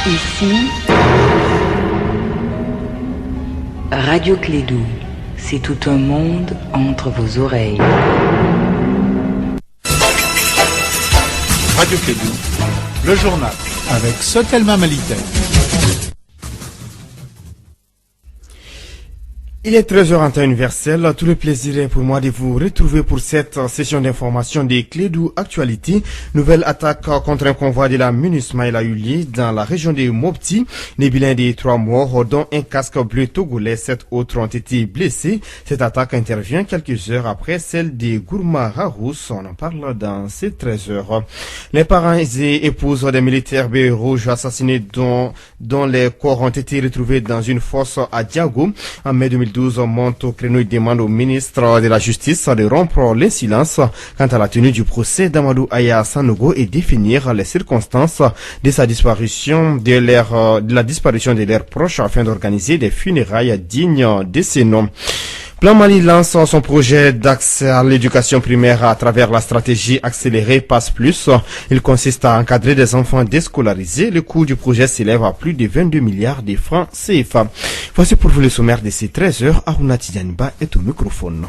Ici, Radio Clédou, c'est tout un monde entre vos oreilles. Radio Clédou, le journal, avec Sotelma Malitaire. Il est 13h en temps universel. Tout le plaisir est pour moi de vous retrouver pour cette session d'information des Clédou Actualité. Nouvelle attaque contre un convoi de la MINUSMA a eu lieu dans la région de Mopti. Les bilans des 3 morts, dont un casque bleu togolais, 7 autres ont été blessés. Cette attaque intervient quelques heures après celle de Gourma Harous. On en parle dans ces 13h. Les parents et épouses des militaires baies rouges assassinés dont les corps ont été retrouvés dans une fosse à Diago en mai 2012 monte au créneau et demande au ministre de la Justice de rompre le silence quant à la tenue du procès d'Amadou Aya Sanogo et définir les circonstances de sa disparition, de la disparition de leurs proches afin d'organiser des funérailles dignes de ces noms. Plan Mali lance son projet d'accès à l'éducation primaire à travers la stratégie accélérée Passe Plus. Il consiste à encadrer des enfants déscolarisés. Le coût du projet s'élève à plus de 22 milliards de francs CFA. Voici pour vous le sommaire de ces 13 heures. Aruna Tidjaniba est au microphone.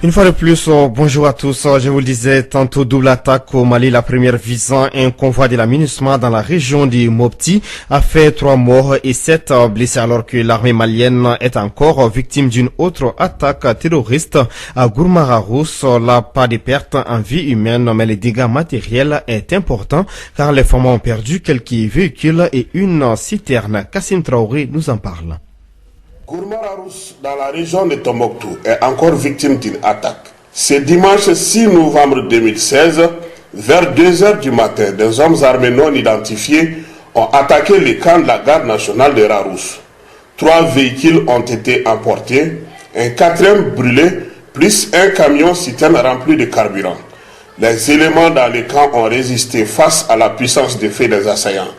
Une fois de plus, bonjour à tous. Je vous le disais tantôt, double attaque au Mali. La première visant un convoi de la MINUSMA dans la région de Mopti a fait 3 morts et 7 blessés alors que l'armée malienne est encore victime d'une autre attaque terroriste à Gourma-Harous. Là, pas de pertes en vie humaine, mais les dégâts matériels est important car les femmes ont perdu quelques véhicules et une citerne. Kassim Traoré nous en parle. Gourma Harous, dans la région de Tombouctou, est encore victime d'une attaque. Ce dimanche 6 novembre 2016, vers 2h du matin, des hommes armés non identifiés ont attaqué le camp de la garde nationale de Harous. 3 véhicules ont été emportés, un 4e brûlé, plus un camion citerne rempli de carburant. Les éléments dans le camp ont résisté face à la puissance de feu des assaillants.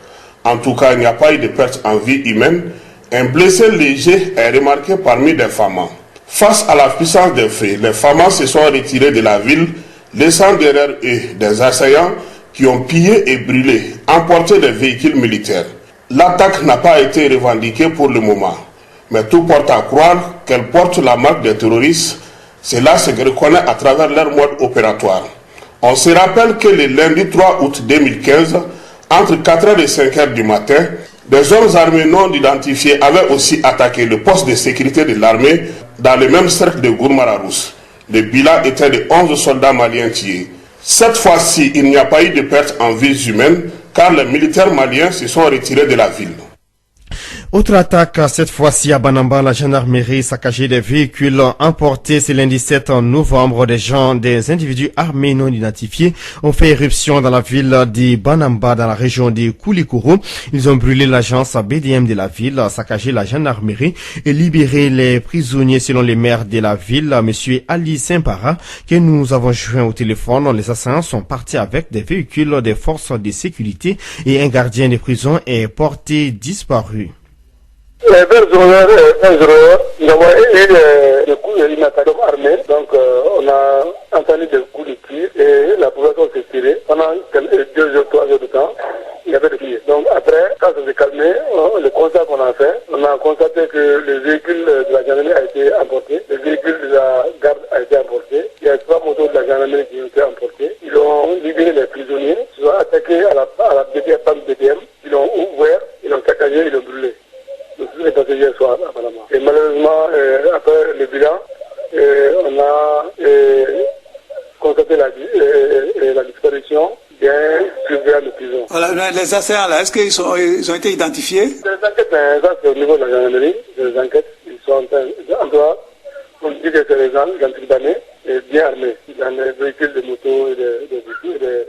En tout cas, il n'y a pas eu de perte en vie humaine. Un blessé léger est remarqué parmi des FAMA. Face à la puissance des faits, les FAMA se sont retirés de la ville, laissant derrière eux des assaillants qui ont pillé et brûlé, emporté des véhicules militaires. L'attaque n'a pas été revendiquée pour le moment, mais tout porte à croire qu'elle porte la marque des terroristes. Cela se reconnaît à travers leur mode opératoire. On se rappelle que le lundi 3 août 2015, entre 4h et 5h du matin, des hommes armés non identifiés avaient aussi attaqué le poste de sécurité de l'armée dans le même cercle de Gourma Harous. Le bilan était de 11 soldats maliens tués. Cette fois-ci, il n'y a pas eu de perte en vies humaines car les militaires maliens se sont retirés de la ville. Autre attaque, cette fois-ci à Banamba, la gendarmerie saccagé des véhicules emportés ce lundi 7 novembre. Des individus armés non identifiés ont fait éruption dans la ville de Banamba, dans la région de Koulikoro. Ils ont brûlé l'agence BDM de la ville, saccagé la gendarmerie et libéré les prisonniers selon les maires de la ville, monsieur Ali Simpara, que nous avons joint au téléphone. Les assaillants sont partis avec des véhicules des forces de sécurité et un gardien de prison est porté disparu. Vers 1h, nous avons eu des coups d'une attaque armée, donc on a entendu des coups de tir et la population s'est tirée. Pendant 2 jours, 3 heures de temps, il y avait des tirs. Donc après, quand ça s'est calmé, le constat qu'on a fait, on a constaté que le véhicule de la gendarmerie a été emporté, le véhicule de la garde a été emporté, il y a 3 motos de la gendarmerie qui ont été emportées. Ils ont libéré les prisonniers, ils ont attaqué à la BDM, ils l'ont ouvert, ils l'ont saccagé, ils l'ont brûlé. C'est passé hier soir apparemment. Et malheureusement, après le bilan, on a constaté la disparition d'un surveillant de prison. Voilà, les assaillants là, est-ce qu'ils ont été identifiés? Les enquêtes, ça c'est au niveau de la gendarmerie, les enquêtes, ils sont en droit, on dit que c'est les gens d'année et bien armés, dans les véhicules de moto et de véhicules.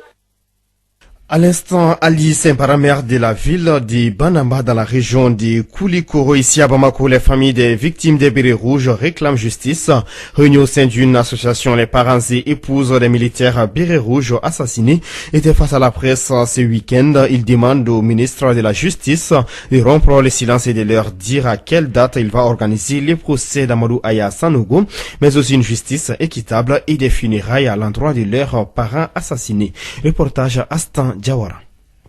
À l'instant, Ali Saint-Para, maire de la ville de Banamba dans la région de Koulikoro, ici à Bamako, les familles des victimes des bérets rouges réclament justice. Réunis au sein d'une association, les parents et épouses des militaires bérets rouges assassinés étaient face à la presse ce week-end. Ils demandent au ministre de la Justice de rompre le silence et de leur dire à quelle date il va organiser les procès d'Amadou Aya Sanogo, mais aussi une justice équitable et des funérailles à l'endroit de leurs parents assassinés. Reportage Astan Diawara.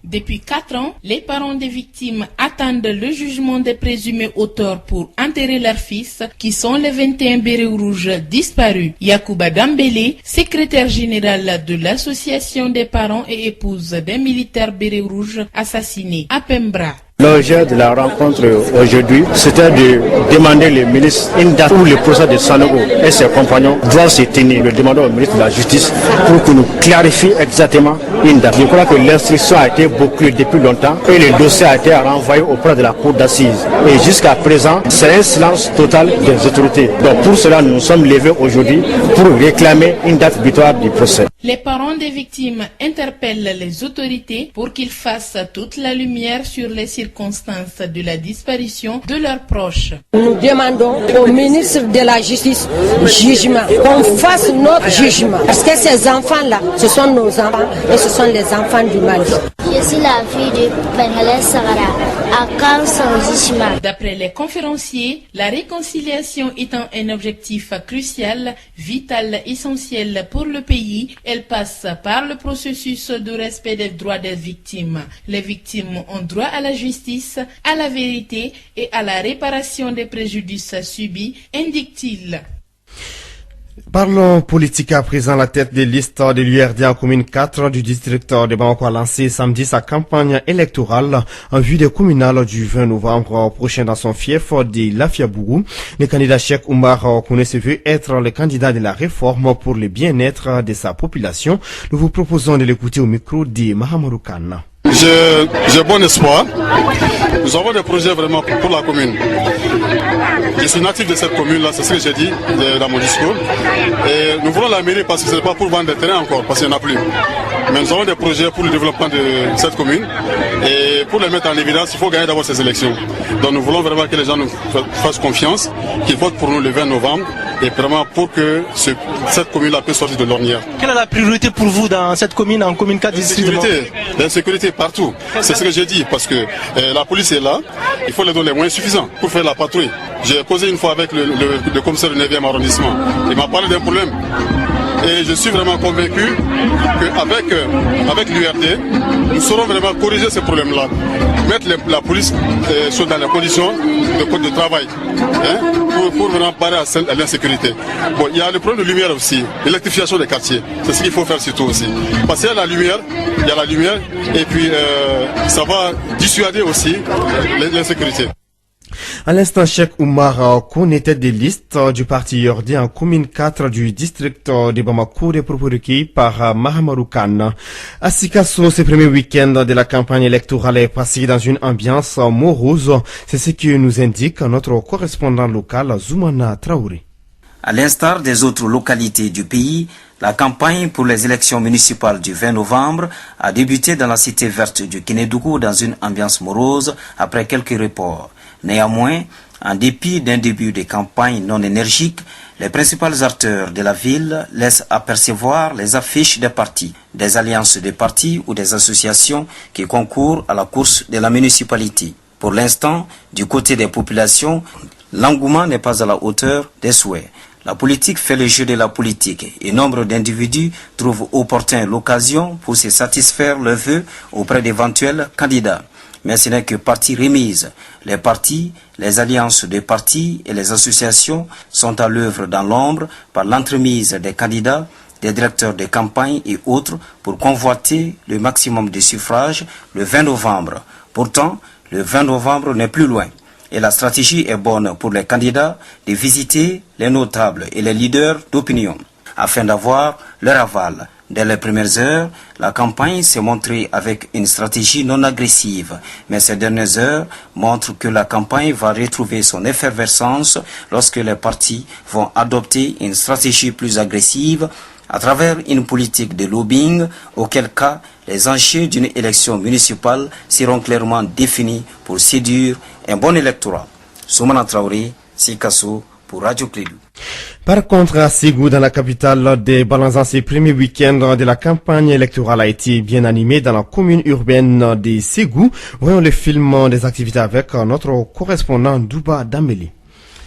Depuis 4 ans, les parents des victimes attendent le jugement des présumés auteurs pour enterrer leurs fils, qui sont les 21 bérets rouges disparus. Yacouba Dambélé, secrétaire général de l'association des parents et épouses des militaires bérets rouges assassinés à Pembra. L'objet de la rencontre aujourd'hui, c'était de demander le ministre une date où le procès de Sanogo et ses compagnons doivent se tenir. Nous demandons au ministre de la Justice pour qu'il nous clarifie exactement une date. Je crois que l'instruction a été bouclée depuis longtemps et le dossier a été renvoyé auprès de la cour d'assises. Et jusqu'à présent, c'est un silence total des autorités. Donc pour cela, nous nous sommes levés aujourd'hui pour réclamer une date butoir du procès. Les parents des victimes interpellent les autorités pour qu'ils fassent toute la lumière sur les circonstances de la disparition de leurs proches. Nous demandons au ministre de la Justice jugement, qu'on fasse notre jugement. Parce que ces enfants-là, ce sont nos enfants et ce sont les enfants du Mali. Je suis la fille de Benhalès Sagara. À quand son jugement? D'après les conférenciers, la réconciliation étant un objectif crucial, vital, essentiel pour le pays, elle passe par le processus de respect des droits des victimes. Les victimes ont droit à la justice, à la vérité et à la réparation des préjudices subis, indique-t-il. Parlons politique à présent. La tête des listes de l'URD en commune 4 du district de Bamako a lancé samedi sa campagne électorale en vue des communales du 20 novembre prochain dans son fief de Lafiabougou. Le candidat Cheikh Oumar Kouné se veut être le candidat de la réforme pour le bien-être de sa population. Nous vous proposons de l'écouter au micro de Mahamadou Khan. J'ai bon espoir. Nous avons des projets vraiment pour la commune. Je suis natif de cette commune-là, c'est ce que j'ai dit dans mon discours. Et nous voulons la mairie parce que ce n'est pas pour vendre des terrains encore, parce qu'il n'y en a plus. Mais nous avons des projets pour le développement de cette commune. Et pour les mettre en évidence, il faut gagner d'abord ces élections. Donc nous voulons vraiment que les gens nous fassent confiance, qu'ils votent pour nous le 20 novembre. Et vraiment pour que cette commune-là puisse sortir de l'ornière. Quelle est la priorité pour vous dans cette commune, en commune 4 district? L'insécurité partout. C'est ce que j'ai dit, parce que la police est là, il faut leur donner les moyens suffisants pour faire la patrouille. J'ai posé une fois avec le commissaire du 9e arrondissement. Il m'a parlé d'un problème. Et je suis vraiment convaincu qu'avec l'URD, nous saurons vraiment corriger ces problèmes-là. Mettre la police dans les conditions de travail, pour vraiment parer à l'insécurité. Bon, il y a le problème de lumière aussi, l'électrification des quartiers. C'est ce qu'il faut faire surtout aussi. Parce qu'il y a la lumière, et puis ça va dissuader aussi l'insécurité. À l'instant, Cheikh Oumar Kouné, tête des listes du parti URD en commune 4 du district de Bamako, des propos recueillis par Mahamadou Khan. À Sikasso, ce premier week-end de la campagne électorale est passé dans une ambiance morose. C'est ce que nous indique notre correspondant local, Zoumana Traoré. À l'instar des autres localités du pays, la campagne pour les élections municipales du 20 novembre a débuté dans la cité verte du Kénédougou dans une ambiance morose après quelques reports. Néanmoins, en dépit d'un début de campagne non énergique, les principaux acteurs de la ville laissent apercevoir les affiches des partis, des alliances de partis ou des associations qui concourent à la course de la municipalité. Pour l'instant, du côté des populations, l'engouement n'est pas à la hauteur des souhaits. La politique fait le jeu de la politique et nombre d'individus trouvent opportun l'occasion pour se satisfaire leurs vœux auprès d'éventuels candidats. Mais ce n'est que partie remise. Les partis, les alliances de partis et les associations sont à l'œuvre dans l'ombre par l'entremise des candidats, des directeurs de campagne et autres pour convoiter le maximum de suffrages le 20 novembre. Pourtant, le 20 novembre n'est plus loin. Et la stratégie est bonne pour les candidats de visiter les notables et les leaders d'opinion afin d'avoir leur aval. Dès les premières heures, la campagne s'est montrée avec une stratégie non agressive, mais ces dernières heures montrent que la campagne va retrouver son effervescence lorsque les partis vont adopter une stratégie plus agressive à travers une politique de lobbying, auquel cas les enjeux d'une élection municipale seront clairement définis pour séduire un bon électorat. Soumana Traoré, Sikasso, pour Radio Clédou. Par contre, à Ségou, dans la capitale des Balanzans, ce premier week-end de la campagne électorale a été bien animé dans la commune urbaine de Ségou. Voyons le film des activités avec notre correspondant Douba Dambélé.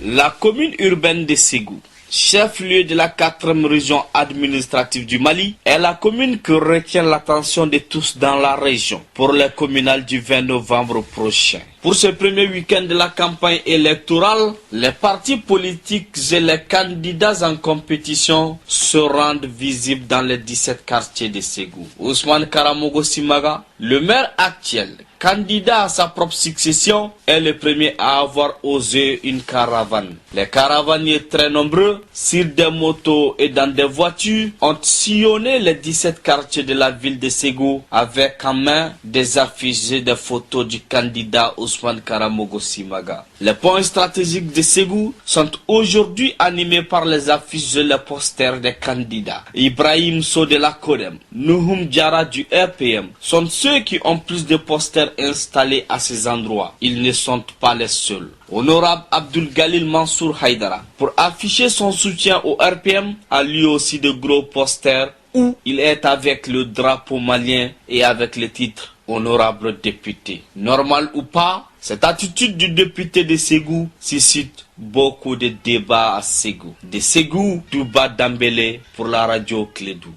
La commune urbaine de Ségou, chef-lieu de la 4e région administrative du Mali, est la commune qui retient l'attention de tous dans la région pour le communal du 20 novembre prochain. Pour ce premier week-end de la campagne électorale, les partis politiques et les candidats en compétition se rendent visibles dans les 17 quartiers de Ségou. Ousmane Karamogo Simaga, le maire actuel, candidat à sa propre succession, est le premier à avoir osé une caravane. Les caravaniers très nombreux, sur des motos et dans des voitures, ont sillonné les 17 quartiers de la ville de Ségou avec en main des affiches et des photos du candidat Ousmane Karamogo Simaga. Les points stratégiques de Ségou sont aujourd'hui animés par les affiches et les posters des candidats. Ibrahim So de la CODEM, Nouhoum Diara du RPM sont ceux qui ont plus de posters installés à ces endroits. Ils ne sont pas les seuls. Honorable Abdul Galil Mansour Haïdara, pour afficher son soutien au RPM, a lui aussi de gros posters où il est avec le drapeau malien et avec le titre honorable député. Normal ou pas, cette attitude du député de Ségou suscite beaucoup de débats à Ségou. De Ségou, Douba Dambélé pour la radio Clédou.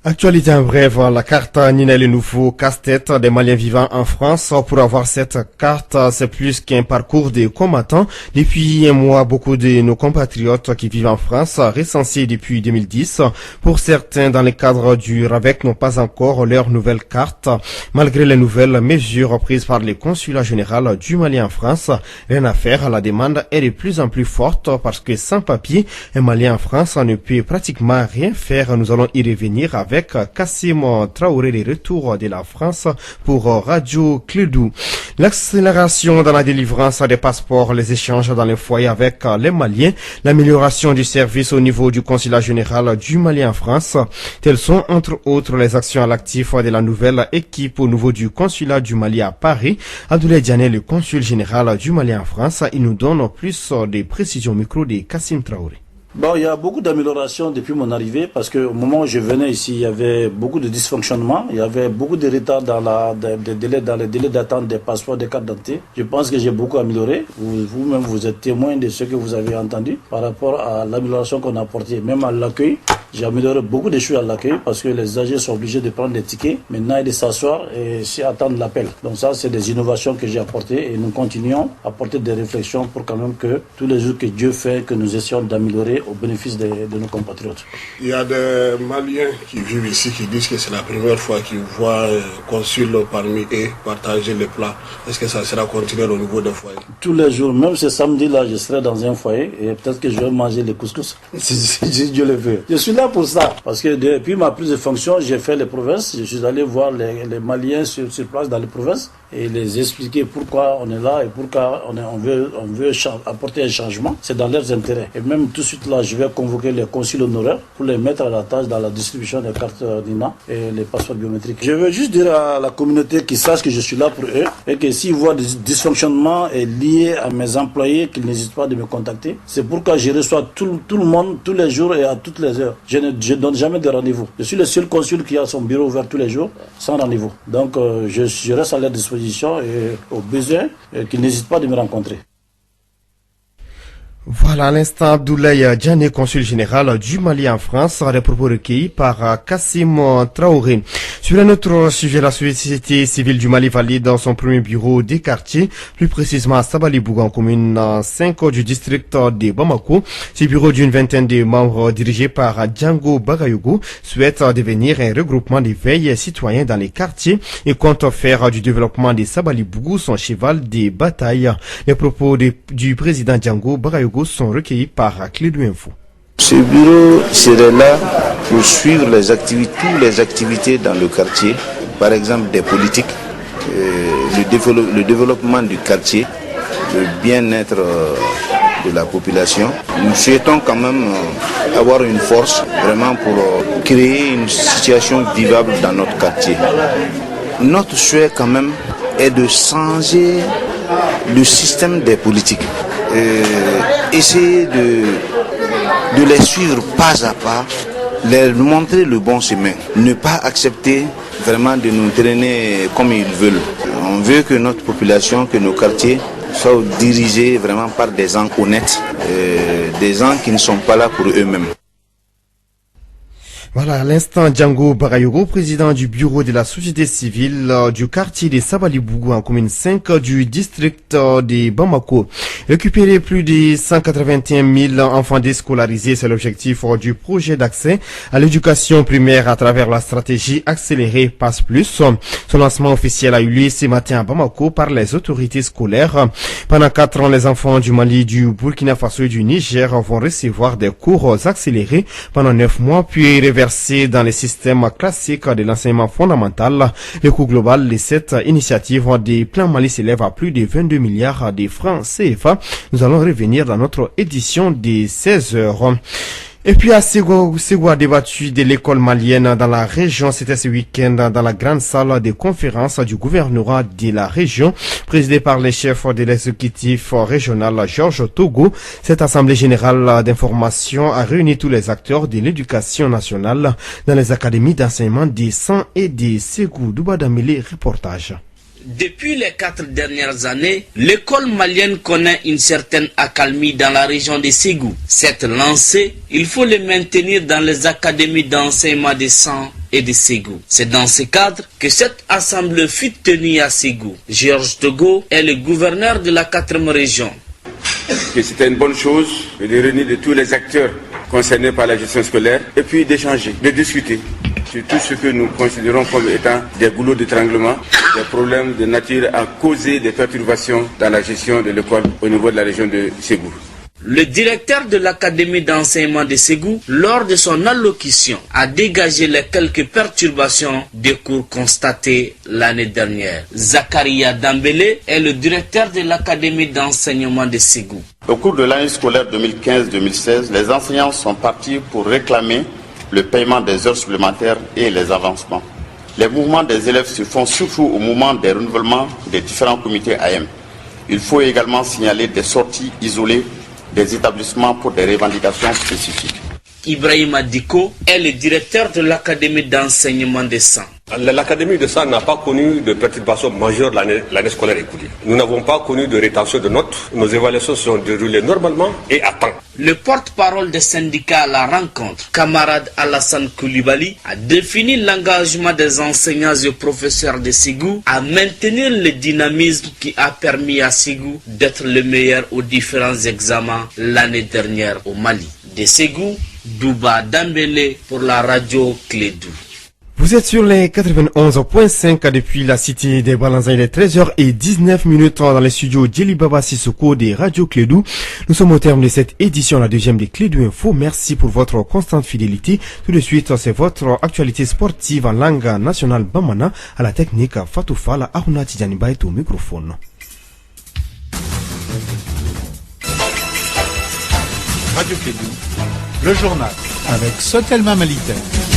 Actualité en bref, la carte Nina le nouveau casse-tête des Maliens vivant en France. Pour avoir cette carte, c'est plus qu'un parcours de combattants. Depuis un mois, beaucoup de nos compatriotes qui vivent en France, recensés depuis 2010, pour certains dans le cadre du RAVEC, n'ont pas encore leur nouvelle carte. Malgré les nouvelles mesures prises par le consulat général du Mali en France, rien à faire, la demande est de plus en plus forte parce que sans papier, un Malien en France ne peut pratiquement rien faire. Nous allons y revenir avec Kassim Traoré, les retours de la France pour Radio Clédou. L'accélération dans la délivrance des passeports, les échanges dans les foyers avec les Maliens, l'amélioration du service au niveau du consulat général du Mali en France. Telles sont entre autres les actions à l'actif de la nouvelle équipe au niveau du consulat du Mali à Paris. Abdoulaye Diané, le consul général du Mali en France, il nous donne plus de précisions au micro de Kassim Traoré. Bon, il y a beaucoup d'améliorations depuis mon arrivée parce qu'au moment où je venais ici, il y avait beaucoup de dysfonctionnements, il y avait beaucoup de retard dans les délais d'attente des passeports, des cartes d'identité. Je pense que j'ai beaucoup amélioré. Vous-même, vous êtes témoin de ce que vous avez entendu par rapport à l'amélioration qu'on a apportée. Même à l'accueil, j'ai amélioré beaucoup de choses à l'accueil parce que les agents sont obligés de prendre des tickets, maintenant de s'asseoir et attendre l'appel. Donc ça, c'est des innovations que j'ai apportées et nous continuons à apporter des réflexions pour quand même que tous les jours que Dieu fait, que nous essayons d'améliorer au bénéfice de nos compatriotes. Il y a des Maliens qui vivent ici qui disent que c'est la première fois qu'ils voient un consul parmi eux partager les plats. Est-ce que ça sera continué au niveau des foyers? Tous les jours, même ce samedi-là, je serai dans un foyer et peut-être que je vais manger les couscous, si Dieu le veut. Je suis là pour ça, parce que depuis ma prise de fonction, j'ai fait les provinces, je suis allé voir les Maliens sur place dans les provinces et les expliquer pourquoi on est là et pourquoi on veut apporter un changement. C'est dans leurs intérêts. Et même tout de suite là, je vais convoquer les consuls honoraires pour les mettre à la tâche dans la distribution des cartes NINA et les passeports biométriques. Je veux juste dire à la communauté qu'ils sachent que je suis là pour eux et que s'ils voient des dysfonctionnements liés à mes employés, qu'ils n'hésitent pas de me contacter. C'est pourquoi je reçois tout le monde tous les jours et à toutes les heures. Je ne donne jamais de rendez-vous. Je suis le seul consul qui a son bureau ouvert tous les jours sans rendez-vous. Donc je reste à leur disposition et au besoin qu'ils n'hésitent pas de me rencontrer. Voilà, à l'instant, Abdoulaye Diané, consul général du Mali en France, des propos recueillis par Kassim Traoré. Sur un autre sujet, la société civile du Mali valide dans son premier bureau des quartiers, plus précisément à Sabalibouga, en commune 5 du district de Bamako. Ce bureau d'une vingtaine de membres dirigé par Django Bagayogo souhaite devenir un regroupement des veilles citoyens dans les quartiers et compte faire du développement de Sabalibougou son cheval de bataille. Les propos du président Django Bagayogo sont recueillis par Clédou Info. Ce bureau serait là pour suivre toutes les activités dans le quartier, par exemple des politiques, le développement du quartier, le bien-être de la population. Nous souhaitons quand même avoir une force vraiment pour créer une situation vivable dans notre quartier. Notre souhait quand même est de changer le système des politiques. Essayer de les suivre pas à pas, leur montrer le bon chemin, ne pas accepter vraiment de nous traîner comme ils veulent. On veut que notre population, que nos quartiers soient dirigés vraiment par des gens honnêtes, des gens qui ne sont pas là pour eux-mêmes. Voilà, à l'instant, Django Barayoro, président du bureau de la société civile du quartier de Sabalibougou en commune 5 du district de Bamako. Récupérer plus de 181 000 enfants déscolarisés, c'est l'objectif du projet d'accès à l'éducation primaire à travers la stratégie accélérée Passe Plus. Son lancement officiel a eu lieu ce matin à Bamako par les autorités scolaires. Pendant 4 ans, les enfants du Mali, du Burkina Faso et du Niger vont recevoir des cours accélérés pendant 9 mois, puis reversés dans les systèmes classiques de l'enseignement fondamental. Le coût global de cette initiative des plans Mali s'élève à plus de 22 milliards de francs CFA. Nous allons revenir dans notre édition des 16 heures. Et puis à Ségou a débattu de l'école malienne dans la région. C'était ce week-end dans la grande salle de conférence du gouvernorat de la région, présidée par les chefs de l'exécutif régional Georges Togo. Cette assemblée générale d'information a réuni tous les acteurs de l'éducation nationale dans les académies d'enseignement des San et des Ségou. Douba Damélé, reportage. Depuis les 4 dernières années, l'école malienne connaît une certaine accalmie dans la région de Ségou. Cette lancée, il faut le maintenir dans les académies d'enseignement de San et de Ségou. C'est dans ce cadre que cette assemblée fut tenue à Ségou. Georges Togo est le gouverneur de la 4e région. C'était une bonne chose de réunir de tous les acteurs concernés par la gestion scolaire et puis d'échanger, de discuter sur tout ce que nous considérons comme étant des goulots d'étranglement, des problèmes de nature à causer des perturbations dans la gestion de l'école au niveau de la région de Ségou. Le directeur de l'académie d'enseignement de Ségou, lors de son allocution, a dégagé les quelques perturbations des cours constatées l'année dernière. Zakaria Dambélé est le directeur de l'académie d'enseignement de Ségou. Au cours de l'année scolaire 2015-2016, les enseignants sont partis pour réclamer le paiement des heures supplémentaires et les avancements. Les mouvements des élèves se font surtout au moment des renouvellements des différents comités AM. Il faut également signaler des sorties isolées des établissements pour des revendications spécifiques. Ibrahima Diko est le directeur de l'académie d'enseignement de San. L'académie de San n'a pas connu de perturbations majeures l'année scolaire écoulée. Nous n'avons pas connu de rétention de notes. Nos évaluations se sont déroulées normalement et à temps. Le porte-parole des syndicats à la rencontre, camarade Alassane Koulibaly, a défini l'engagement des enseignants et professeurs de Ségou à maintenir le dynamisme qui a permis à Ségou d'être le meilleur aux différents examens l'année dernière au Mali. De Ségou, Douba Dambélé pour la radio Clédou. Vous êtes sur les 91.5 depuis la cité des Balanzans. Il est 13h19 dans les studios Djelibaba Sissoko des Radio Clédou. Nous sommes au terme de cette édition, la deuxième des Clédou Info. Merci pour votre constante fidélité. Tout de suite, c'est votre actualité sportive en langue nationale Bamana. À la technique, Fatoufa, la Aruna Tidjaniba est au microphone. Radio Clédou, le journal avec Sotelma Malitaire.